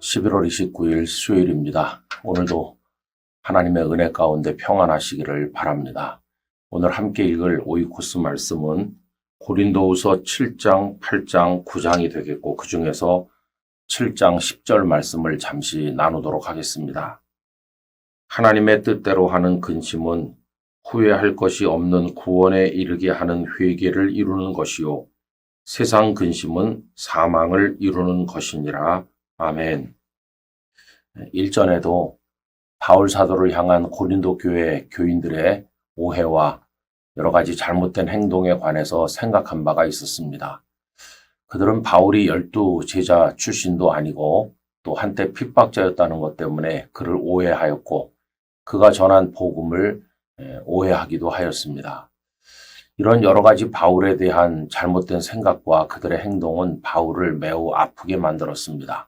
11월 29일 수요일입니다. 오늘도 하나님의 은혜 가운데 평안하시기를 바랍니다. 오늘 함께 읽을 오이코스 말씀은 고린도후서 7장, 8장, 9장이 되겠고 그 중에서 7장 10절 말씀을 잠시 나누도록 하겠습니다. 하나님의 뜻대로 하는 근심은 후회할 것이 없는 구원에 이르게 하는 회개를 이루는 것이요 세상 근심은 사망을 이루는 것이니라. 아멘. 일전에도 바울 사도를 향한 고린도 교회 교인들의 오해와 여러 가지 잘못된 행동에 관해서 생각한 바가 있었습니다. 그들은 바울이 12 제자 출신도 아니고 또 한때 핍박자였다는 것 때문에 그를 오해하였고 그가 전한 복음을 오해하기도 하였습니다. 이런 여러 가지 바울에 대한 잘못된 생각과 그들의 행동은 바울을 매우 아프게 만들었습니다.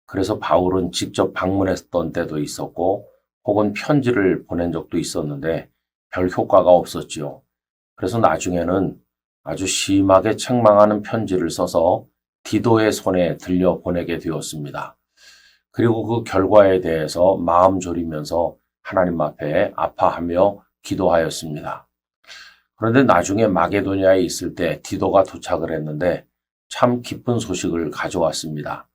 그래서 바울은 직접 방문했던 때도 있었고 혹은 편지를 보낸 적도 있었는데 별 효과가 없었지요. 그래서 나중에는 아주 심하게 책망하는 편지를 써서 디도의 손에 들려 보내게 되었습니다. 그리고 그 결과에 대해서 마음 졸이면서 하나님 앞에 아파하며 기도하였습니다. 그런데 나중에 마게도냐에 있을 때 디도가 도착을 했는데 참 기쁜 소식을 가져왔습니다.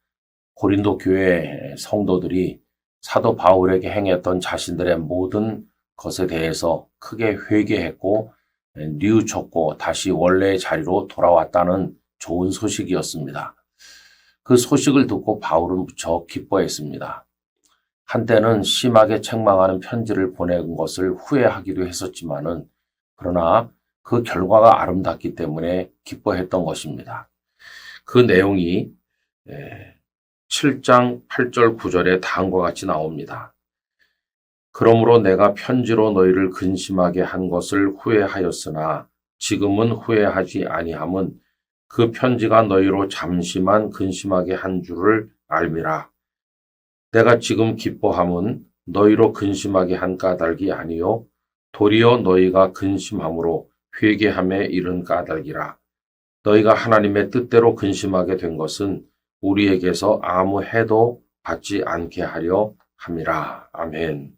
고린도 교회 성도들이 사도 바울에게 행했던 자신들의 모든 것에 대해서 크게 회개했고 뉘우쳤고 다시 원래의 자리로 돌아왔다는 좋은 소식이었습니다. 그 소식을 듣고 바울은 무척 기뻐했습니다. 한때는 심하게 책망하는 편지를 보낸 것을 후회하기도 했었지만은 그러나 그 결과가 아름답기 때문에 기뻐했던 것입니다. 그 내용이 7장 8절 9절에 다음과 같이 나옵니다. 그러므로 내가 편지로 너희를 근심하게 한 것을 후회하였으나 지금은 후회하지 아니함은 그 편지가 너희로 잠시만 근심하게 한 줄을 알미라. 내가 지금 기뻐함은 너희로 근심하게 한 까닭이 아니요 도리어 너희가 근심함으로 회개함에 이른 까닭이라. 너희가 하나님의 뜻대로 근심하게 된 것은 우리에게서 아무 해도 받지 않게 하려 함이라. 아멘.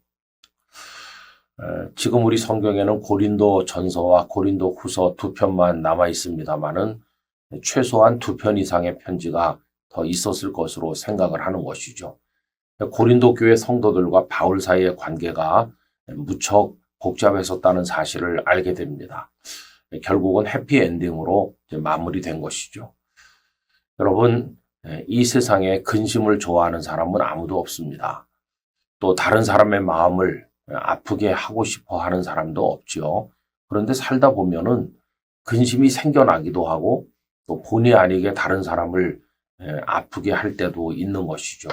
지금 우리 성경에는 고린도 전서와 고린도 후서 두 편만 남아 있습니다만은 최소한 두 편 이상의 편지가 더 있었을 것으로 생각을 하는 것이죠. 고린도 교회 성도들과 바울 사이의 관계가 무척 복잡했었다는 사실을 알게 됩니다. 결국은 해피엔딩으로 마무리된 것이죠. 여러분, 이 세상에 근심을 좋아하는 사람은 아무도 없습니다. 또 다른 사람의 마음을 아프게 하고 싶어 하는 사람도 없지요. 그런데 살다 보면은 근심이 생겨나기도 하고 또 본의 아니게 다른 사람을 아프게 할 때도 있는 것이죠.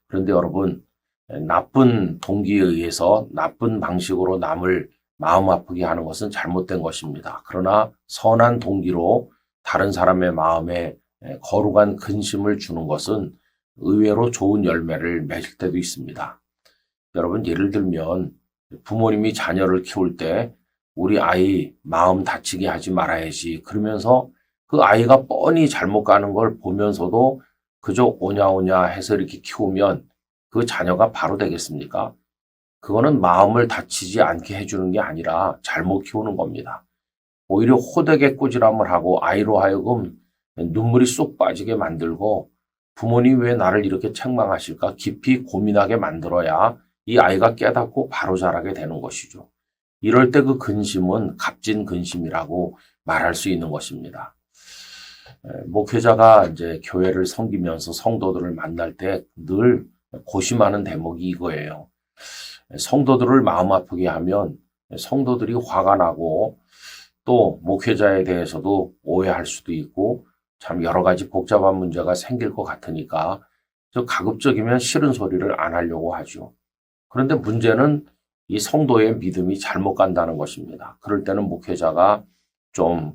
그런데 여러분, 나쁜 동기에 의해서 나쁜 방식으로 남을 마음 아프게 하는 것은 잘못된 것입니다. 그러나 선한 동기로 다른 사람의 마음에 거룩한 근심을 주는 것은 의외로 좋은 열매를 맺을 때도 있습니다. 여러분, 예를 들면 부모님이 자녀를 키울 때 우리 아이 마음 다치게 하지 말아야지 그러면서 그 아이가 뻔히 잘못 가는 걸 보면서도 그저 오냐오냐 해서 이렇게 키우면 그 자녀가 바로 되겠습니까? 그거는 마음을 다치지 않게 해주는 게 아니라 잘못 키우는 겁니다. 오히려 호되게 꾸지람을 하고 아이로 하여금 눈물이 쏙 빠지게 만들고 부모님 왜 나를 이렇게 책망하실까 깊이 고민하게 만들어야 이 아이가 깨닫고 바로 자라게 되는 것이죠. 이럴 때 그 근심은 값진 근심이라고 말할 수 있는 것입니다. 목회자가 이제 교회를 섬기면서 성도들을 만날 때 늘 고심하는 대목이 이거예요. 성도들을 마음 아프게 하면 성도들이 화가 나고 또 목회자에 대해서도 오해할 수도 있고 참 여러 가지 복잡한 문제가 생길 것 같으니까 가급적이면 싫은 소리를 안 하려고 하죠. 그런데 문제는 이 성도의 믿음이 잘못 간다는 것입니다. 그럴 때는 목회자가 좀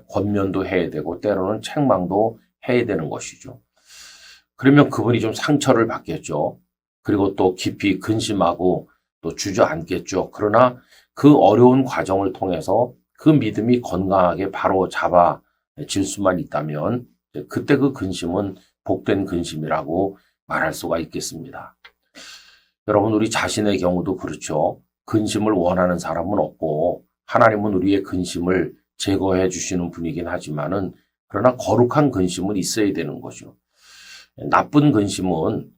권면도 해야 되고 때로는 책망도 해야 되는 것이죠. 그러면 그분이 좀 상처를 받겠죠. 그리고 또 깊이 근심하고 또 주저앉겠죠. 그러나 그 어려운 과정을 통해서 그 믿음이 건강하게 바로 잡아질 수만 있다면 그때 그 근심은 복된 근심이라고 말할 수가 있겠습니다. 여러분, 우리 자신의 경우도 그렇죠. 근심을 원하는 사람은 없고 하나님은 우리의 근심을 제거해 주시는 분이긴 하지만은 그러나 거룩한 근심은 있어야 되는 거죠. 나쁜 근심은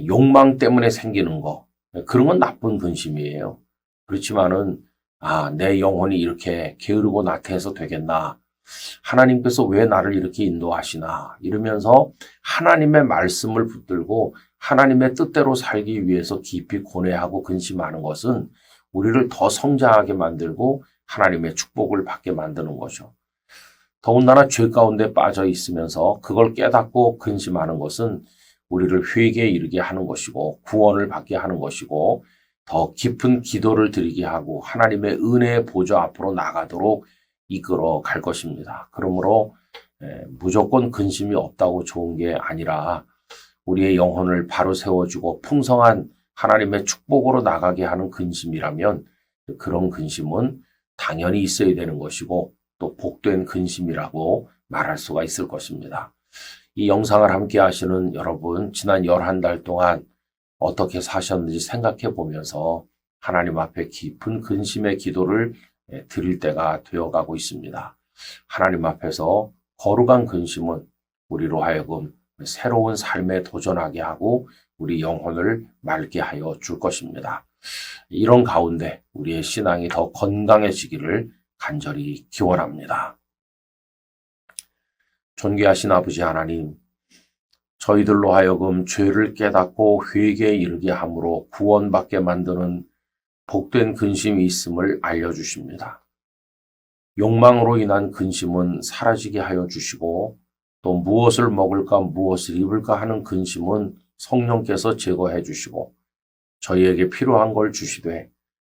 욕망 때문에 생기는 거, 그런 건 나쁜 근심이에요. 그렇지만은 내 영혼이 이렇게 게으르고 나태해서 되겠나? 하나님께서 왜 나를 이렇게 인도하시나? 이러면서 하나님의 말씀을 붙들고 하나님의 뜻대로 살기 위해서 깊이 고뇌하고 근심하는 것은 우리를 더 성장하게 만들고 하나님의 축복을 받게 만드는 거죠. 더군다나 죄 가운데 빠져 있으면서 그걸 깨닫고 근심하는 것은 우리를 회개에 이르게 하는 것이고 구원을 받게 하는 것이고 더 깊은 기도를 드리게 하고 하나님의 은혜의 보좌 앞으로 나가도록 이끌어 갈 것입니다. 그러므로 무조건 근심이 없다고 좋은 게 아니라 우리의 영혼을 바로 세워주고 풍성한 하나님의 축복으로 나가게 하는 근심이라면 그런 근심은 당연히 있어야 되는 것이고 또 복된 근심이라고 말할 수가 있을 것입니다. 이 영상을 함께 하시는 여러분, 지난 11달 동안 어떻게 사셨는지 생각해 보면서 하나님 앞에 깊은 근심의 기도를 드릴 때가 되어가고 있습니다. 하나님 앞에서 거룩한 근심은 우리로 하여금 새로운 삶에 도전하게 하고 우리 영혼을 맑게 하여 줄 것입니다. 이런 가운데 우리의 신앙이 더 건강해지기를 간절히 기원합니다. 존귀하신 아버지 하나님, 저희들로 하여금 죄를 깨닫고 회개에 이르게 함으로 구원받게 만드는 복된 근심이 있음을 알려주십니다. 욕망으로 인한 근심은 사라지게 하여 주시고 또 무엇을 먹을까 무엇을 입을까 하는 근심은 성령께서 제거해 주시고 저희에게 필요한 걸 주시되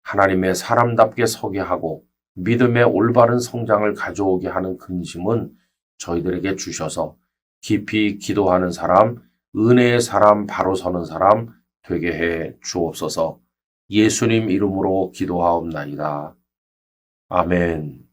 하나님의 사람답게 서게 하고 믿음의 올바른 성장을 가져오게 하는 근심은 저희들에게 주셔서 깊이 기도하는 사람, 은혜의 사람, 바로 서는 사람 되게 해 주옵소서. 예수님 이름으로 기도하옵나이다. 아멘.